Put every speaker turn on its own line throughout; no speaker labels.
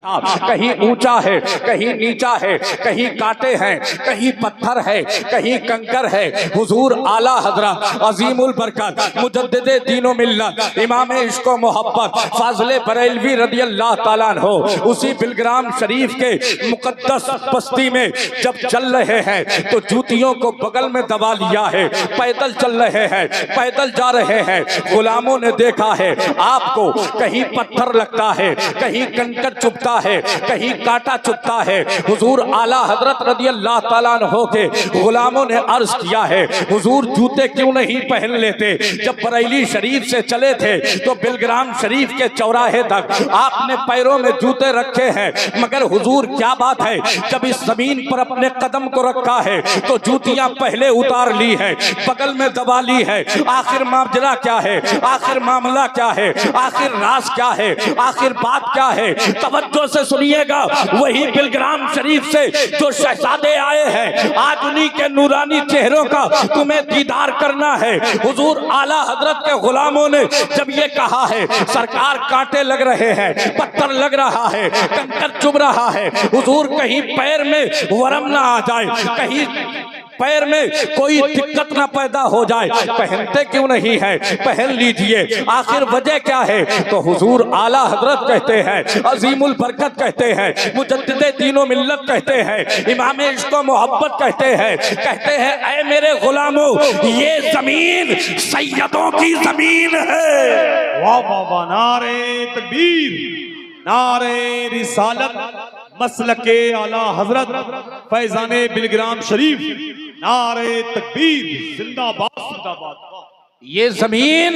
कहीं ऊंचा है, कहीं नीचा है, कहीं कांटे हैं, कहीं पत्थर है, कहीं कंकर है। हुजूर आला हजरत अजीमुल बरकत मुजद्दिदे दीनो मिल्लत इमाम इश्क व मोहब्बत फाज़िले बरेलवी रदी अल्लाह ताला अन्हो उसी बिलग्राम शरीफ के मुकद्दस बस्ती में जब चल रहे हैं तो जूतियों को बगल में दबा लिया है, पैदल चल रहे हैं, पैदल जा रहे हैं। गुलामों ने देखा है आपको, कहीं पत्थर लगता है, कहीं कंकर चुभता है, कहीं कांटा चुभता है। हुजूर आला हजरत रज़ी अल्लाह ताला अन्हो के गुलामों ने अर्ज किया है, हुजूर जूते क्यों नहीं पहन लेते? जब बरेली शरीफ से चले थे तो बिलग्राम शरीफ के चौराहे तक आपने पैरों में जूते रखे हैं, मगर हुजूर क्या बात है, जब इस जमीन पर अपने कदम को रखा है तो जूतियां पहले उतार ली है, बगल में दबा ली है। आखिर मामला क्या है? आखिर मामला क्या है? आखिर राज क्या है? आखिर बात क्या है? तवज्जो से सुनिएगा। वही बिलग्राम शरीफ से जो शहजादे आए हैं, आज उन्हीं के नूरानी चेहरों का तुम्हें दीदार करना है। हुजूर आला हजरत के गुलामों ने जब ये कहा है, सरकार कांटे लग रहे हैं, पत्थर लग रहा है, कंकर चुभ रहा है, हुजूर कहीं पैर में वरम ना आ जाए, कहीं पैर में कोई दिक्कत ना पैदा हो जाए, पहनते क्यों नहीं है? पहन लीजिए। आखिर वजह क्या है? तो हुजूर आला हजरत कहते हैं, अजीमुल बरकत कहते हैं, मुजद्दिदे दीनो मिल्लत कहते हैं, इमाम इश्क व मोहब्बत कहते हैं ऐ मेरे गुलामों, ये जमीन सैयदों की जमीन है।
वाह वाह वाह, नारे तकबीर, नारे रिसालत, मसलके आला हजरत फैजाने बिलग्राम शरीफ, नारे तकबीर, जिंदाबाद जिंदाबाद।
ये जमीन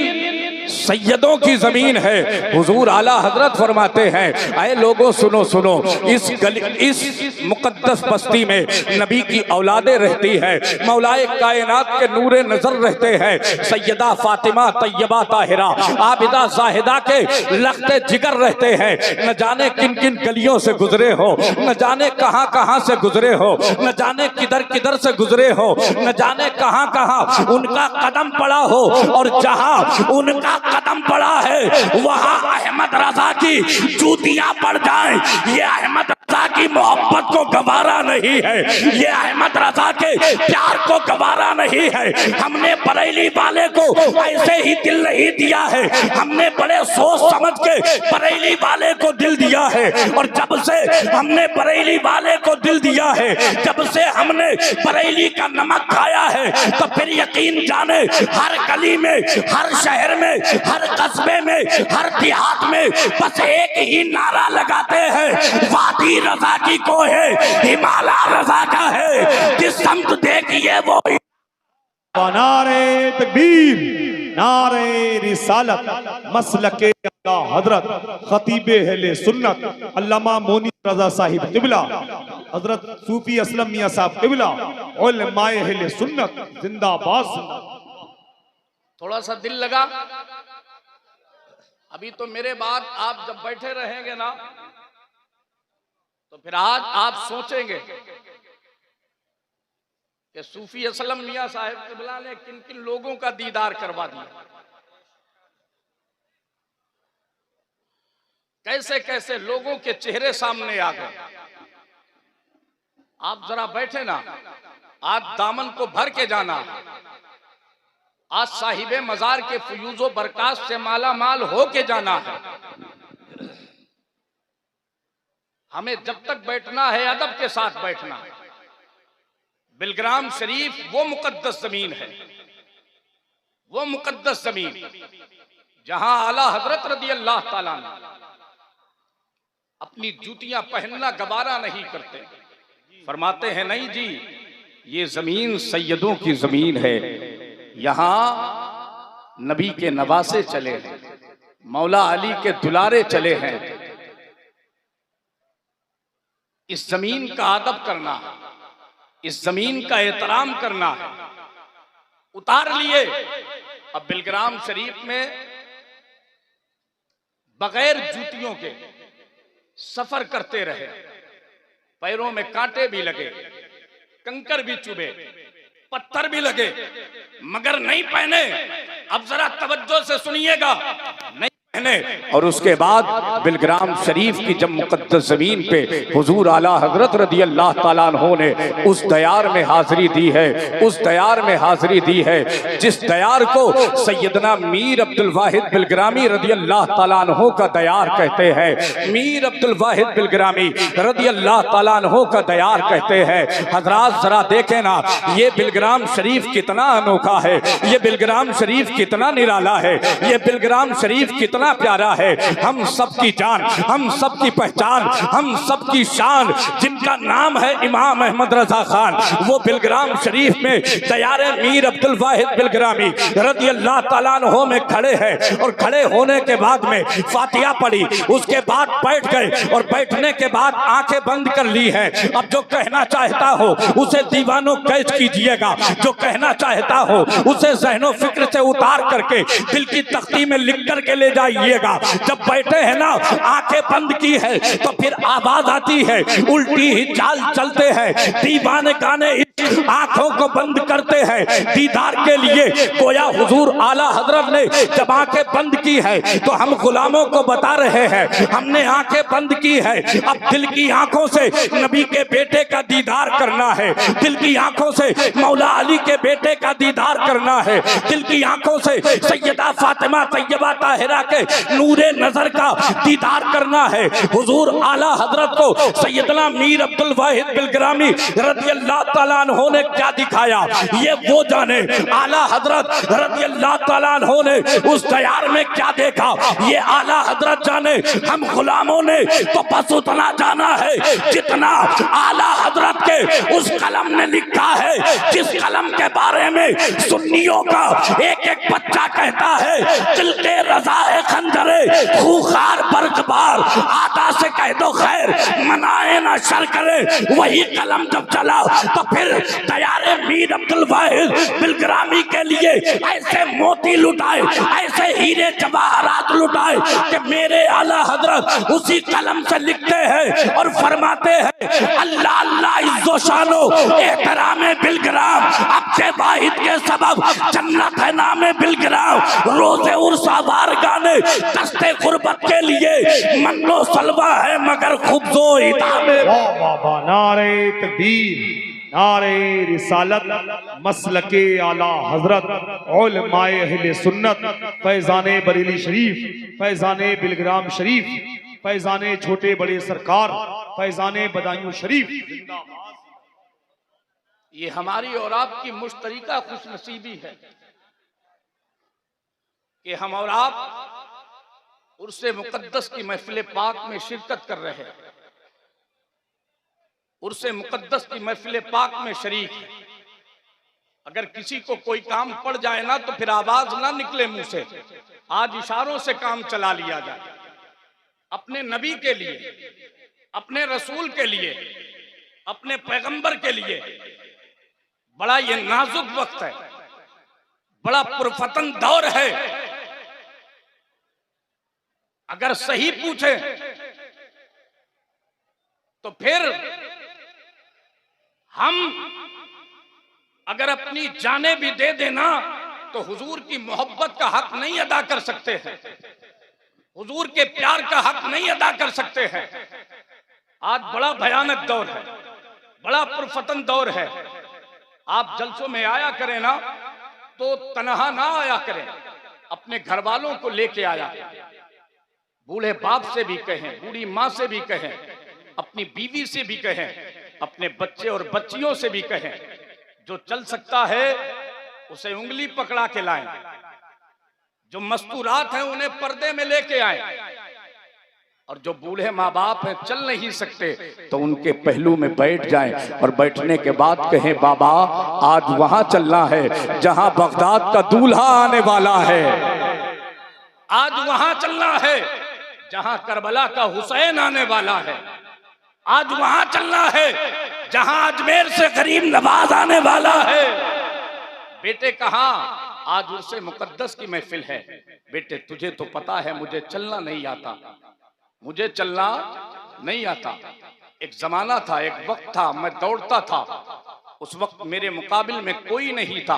सैयदों की जमीन है। हुजूर आला हजरत फरमाते हैं, ऐ लोगों सुनो सुनो, इस मुकद्दस बस्ती में नबी की औलादे रहती है, मौलाए कायनात के नूरे नजर रहते हैं, सैयदा फातिमा तैयबा ताहिरा आबिदा जाहिदा के लख्ते जिगर रहते हैं। न जाने किन किन गलियों से गुजरे हो, न जाने कहां कहां से गुजरे हो, न जाने किधर किधर से गुजरे हो, न जाने कहां कहां उनका कदम पड़ा हो, और जहां उनका कदम पड़ा है वहां अहमद रजा की जूतियां पड़ जाएं। ये अहमद रजा की मोहब्बत को गवारा नहीं है, ये अहमद रजा के प्यार को गवारा नहीं है। हमने बरेली वाले को ऐसे ही दिल नहीं दिया है, हमने बड़े सोच समझ के बरेली वाले को दिल दिया है। और जब से हमने बरेली वाले को दिल दिया है, जब से हमने बरेली का नमक खाया है, तो फिर यकीन जाने हर गली में, हर शहर में, हर कस्बे में, हर देहात में बस एक ही नारा लगाते हैं, वादी रजा की को है, हिमालय रजा का है, जिस समत देखिए वो।
नारे तकबीर, नारे रिसालत, मसलके आला हजरत खतीबे अहले सुन्नत अल्लामा मोनी रजा साहिब क़िबला, हजरत सूफी असलम मियां साहब क़िबला, उलमाए अहले सुन्नत, जिंदाबाद।
थोड़ा सा दिल लगा। अभी तो मेरे बाद आप जब बैठे रहेंगे ना, तो फिर आज आप सोचेंगे कि सूफी असलम मियां साहिब क़िबला ने किन किन लोगों का दीदार करवा दिया, कैसे कैसे लोगों के चेहरे सामने आ गए। आप जरा बैठे ना, आज दामन को भर के जाना, आज साहिबे मजार के फयूजो बरकात से माला माल हो के जाना है। हमें जब तक बैठना है अदब के साथ बैठना है। बिलग्राम शरीफ वो मुकद्दस जमीन है, वो मुकद्दस जमीन जहां आला हजरत रज़ी अल्लाह ताला ने अपनी जूतियां पहनना गवारा नहीं करते। फरमाते हैं नहीं जी, ये जमीन सैयदों की जमीन है, यहां नबी के नवासे चले हैं, मौला अली के दुलारे चले हैं। इस जमीन का अदब करना है, इस जमीन का एहतराम करना है। उतार लिए। अब बिलग्राम शरीफ में बगैर जूतियों के सफर करते रहे, पैरों में कांटे भी लगे, कंकर भी चुभे, पत्थर भी लगे, मगर नहीं पहने। अब जरा तवज्जो से सुनिएगा, नहीं पहने और उसके बाद बिलग्राम शरीफ की जब मुकद्दस जमीन पे हुजूर आला हजरत रदी अल्लाह ताला अन्हु ने उस दयार में हाजिरी दी है, उस दयार में हाजिरी दी है जिस दयार को सैयदना मीर अब्दुल वाहिद बिलग्रामी रदी अल्लाह ताला अन्हु का दयार कहते हैं। मीर अब्दुल वाहिद बिलग्रामी रदी अल्लाह ताला अन्हु का दयार कहते हैं। हजरात जरा देखें ना, ये बिलग्राम शरीफ कितना अनोखा है, ये बिलग्राम शरीफ कितना निराला है, ये बिलग्राम शरीफ कितना प्यारा है। हम सबकी जान, हम सबकी पहचान, हम सबकी शान, जिनका नाम है इमाम अहमद रजा खान, वो बिलग्राम शरीफ में दयारे मीर अब्दुल वाहिद बिलग्रामी रदी अल्लाह ताला अन्हु में खड़े हैं और खड़े होने के बाद में फातिहा पढ़ी, उसके बाद बैठ गए और बैठने के बाद आंखें बंद कर ली है। अब जो कहना चाहता हो उसे दीवानों कैच कीजिएगा, जो कहना चाहता हो उसे ज़हनो फिक्र से उतार करके दिल की तख्ती में लिख करके ले जाइएगा। जब बैठे हैं ना, आंखें बंद की है तो फिर आवाज आती है, उल्टी ही चाल चलते हैं दीवाने गाने, आंखों को बंद करते हैं दीदार के लिए। गोया हुजूर आला हजरत ने जब आंखें बंद की है तो हम गुलामों को बता रहे हैं, हमने आंखें बंद की है, अब दिल की आंखों से नबी के बेटे का दीदार करना है, दिल की आंखों से मौला अली के बेटे का दीदार करना है, दिल की आंखों से सैयदा फातिमा तैयबा ताहिरा के नूरे नजर का दीदार करना है। हुजूर आला हजरत को सैयदना मीर अब्दुल वाहिद बिलग्रामी रज़ी अल्लाह ताला अन्हु ने क्या दिखाया, ये वो जाने। आला हजरत रज़ी अल्लाह ताला अन्हु ने उस दयार में क्या देखा, ये आला हजरत जाने। हम गुलामों ने तो बस उतना जाना है जितना आला हजरत के उस कलम ने लिखा है, जिस कलम के बारे में सुन्नियों का एक एक बच्चा कहता है, दिल के रजा है खंजरे खूखार बरकबार, आदा से कह दो खैर मनाए ना शर करे। वही कलम जब चला तो फिर दयारे मीर अब्दुल वाहिद बिलग्रामी के लिए ऐसे मोती लुटाए, ऐसे हीरे जवाहरात लुटाए कि मेरे आला हजरत उसी कलम से लिखते हैं और फरमाते हैं, अल्लाह अल्लाह इज्जो शानो एहतरामे बिलग्राम, अब्दे वाहिद के सबब जन्नत है नामे बिलग्राम, रोजे उर्सा वार गाने दस्ते गुर्बत के लिए मन्नो सलवा है मगर खुब्जो इतामे।
नारे तकबीर, नारे रिसालत, मसलके आला हजरत, उलमाए अहले सुन्नत, फैजाने बरेली शरीफ, फैजाने बिलग्राम शरीफ, फैजाने छोटे बड़े सरकार, फैजाने बदायूं शरीफ।
ये हमारी और आपकी मुश्तरिका खुशनसीबी है कि हम और आप उर्से मुकद्दस की महफिल पाक में शिरकत कर रहे हैं, उर्से मुकद्दस की महफिल पाक में शरीक है। अगर किसी को कोई काम पड़ जाए ना तो फिर आवाज ना निकले मुंह से, आज इशारों से काम चला लिया जाए। अपने नबी के लिए, अपने रसूल के लिए, अपने पैगंबर के लिए बड़ा ये नाजुक वक्त है, बड़ा पुरफतन दौर है। अगर सही पूछे तो फिर हम अगर अपनी जाने भी दे देना तो हुजूर की मोहब्बत का हक नहीं अदा कर सकते हैं, हुजूर के प्यार का हक नहीं अदा कर सकते हैं। आज बड़ा भयानक दौर है, बड़ा पुरफतन दौर है। आप जलसों में आया करें ना तो तनहा ना आया करें, अपने घर वालों को लेके आया, बूढ़े बाप से भी कहें, बूढ़ी माँ से भी कहें, अपनी बीवी से भी कहें, अपने बच्चे और बच्चियों से भी कहें। जो चल सकता है उसे उंगली पकड़ा के लाएं, जो मस्तूरात हैं उन्हें पर्दे में लेके आए, और जो बूढ़े माँ बाप हैं चल नहीं सकते तो उनके पहलू में बैठ जाएं और बैठने के बाद कहें, बाबा आज वहां चलना है जहां बगदाद का दूल्हा आने वाला है, आज वहां चलना है जहां करबला का हुसैन आने वाला है, आज वहां चलना है जहां अजमेर से गरीब नवाज आने वाला है। बेटे कहाँ, आज उससे मुकद्दस की महफिल है। बेटे तुझे तो पता है मुझे चलना नहीं आता, मुझे चलना नहीं आता। एक जमाना था, एक वक्त था, मैं दौड़ता था, उस वक्त मेरे मुकाबिल में कोई नहीं था।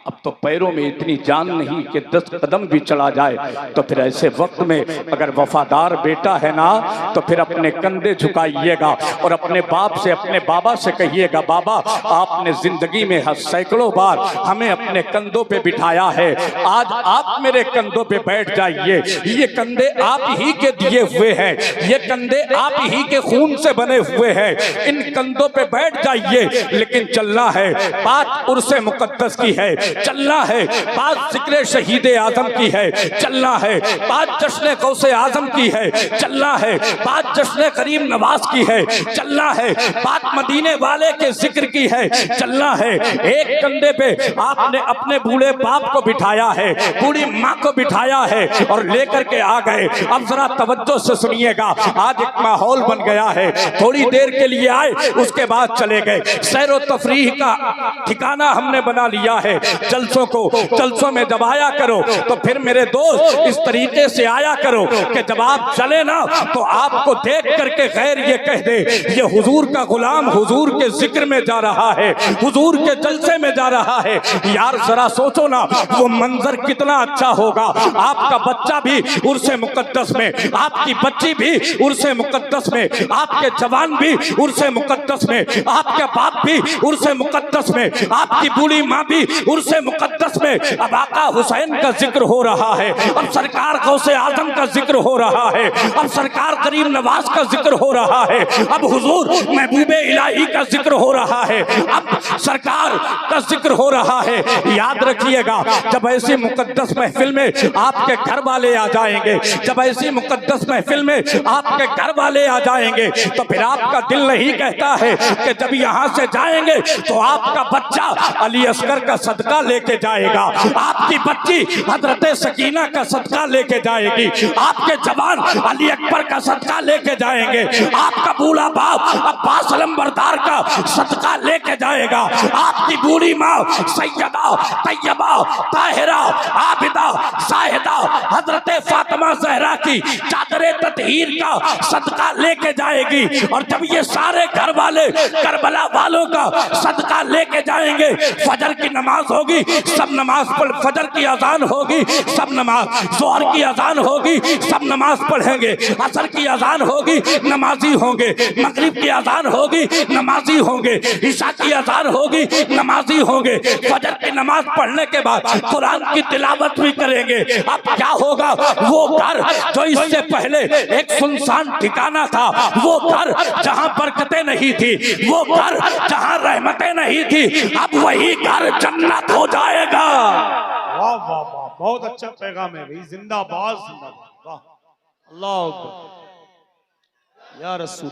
अब तो पैरों में इतनी जान नहीं कि 10 कदम भी चला जाए। तो फिर ऐसे वक्त में अगर वफादार बेटा है ना, तो फिर अपने कंधे झुकाइएगा और अपने बाप से, अपने बाबा से कहिएगा, बाबा आपने जिंदगी में सैकड़ों बार हमें अपने कंधों पे बिठाया है, आज आप मेरे कंधों पे बैठ जाइए। ये कंधे आप ही के दिए हुए हैं, ये कंधे आप ही के खून से बने हुए हैं, इन कंधों पे बैठ जाइए। लेकिन चलना है, बात उर्से मुकद्दस की है, चलना है, बात जिक्र शहीद आजम की है, चलना है, बात जश्न गौसे आजम की है, चलना है, बात जश्न करीम नवाज की है, चलना है, बात मदीने वाले के जिक्र की है, चलना है। एक कंधे पे आपने अपने बूढ़े बाप को बिठाया है, बूढ़ी माँ को बिठाया है और लेकर के आ गए। अब जरा तवज्जो से सुनिएगा, आज एक माहौल बन गया है, थोड़ी देर के लिए आए उसके बाद चले गए। सैर व तफरीह का ठिकाना हमने बना लिया है, जलसों को, जलसों में जब आया करो तो फिर मेरे दोस्त इस तरीके से आया करो कि जब आप चले ना तो आपको देख करके गैर ये कह दे ये हुजूर का गुलाम हुजूर के जिक्र में जा रहा है, हुजूर के जलसे में जा रहा है। यार जरा सोचो ना वो मंजर कितना अच्छा होगा। आपका बच्चा भी उर्से मुकद्दस में, आपकी बच्ची भी उर्से मुकद्दस में, आपके जवान भी उर्से मुकद्दस में, आपके बाप भी उर्से मुकद्दस में, आपकी बूढ़ी माँ भी उर्से मुकद्दस में। अब आका हुसैन का जिक्र हो रहा है, अब सरकार गौसे आजम का जिक्र हो रहा है, अब सरकार करीम नवाज का जिक्र हो रहा है, अब हुजूर महबूबे इलाही का जिक्र हो रहा है, अब सरकार का जिक्र हो रहा है। याद रखिएगा, जब ऐसी मुकद्दस महफिल में आपके घर वाले आ जाएंगे, जब ऐसी मुकद्दस महफिल में आपके घर वाले आ जाएंगे तो फिर आपका दिल नहीं कहता है कि जब यहाँ से जाएंगे तो आपका बच्चा अली असगर का सदका लेके जाएगा, आपकी बच्ची हजरत सकीना का सदका लेके जाएगी, आपके जवान अली अकबर का सदका लेके जाएंगे, आपका बूढ़ा बाप अब्बास अलंबरदार का सदका लेके जाएगा, आपकी बूढ़ी माँ सैयदा तैयबा ताहिरा आबिदा साहिदा हजरत फातिमा ज़हरा की चादरे ततहीर का सदका लेके जाएगी। और जब ये सारे घर वाले करबला वालों का सदका लेके जाएंगे, फजर की नमाज होगी, सब नमाज पढ़, फजर की अजान होगी, सब नमाज, जोहर की अजान होगी, सब नमाज पढ़ेंगे, असर की अजान होगी, नमाजी होंगे, मगरिब की अजान होगी, नमाजी होंगे, ईशा की अजान होगी, नमाजी होंगे, फजर की नमाज पढ़ने के बाद कुरान की तिलावत भी करेंगे। अब क्या होगा, वो घर जो इससे पहले एक सुनसान ठिकाना था, वो घर जहां बरकतें नहीं थी, वो घर जहां रहमतें नहीं थी, अब वही घर जन्नत हो जाएगा।
वाह वाह वाह, बहुत अच्छा पैगाम है भाई, जिंदाबाद जिंदाबाद, वाह, अल्लाह अकबर या रसूल।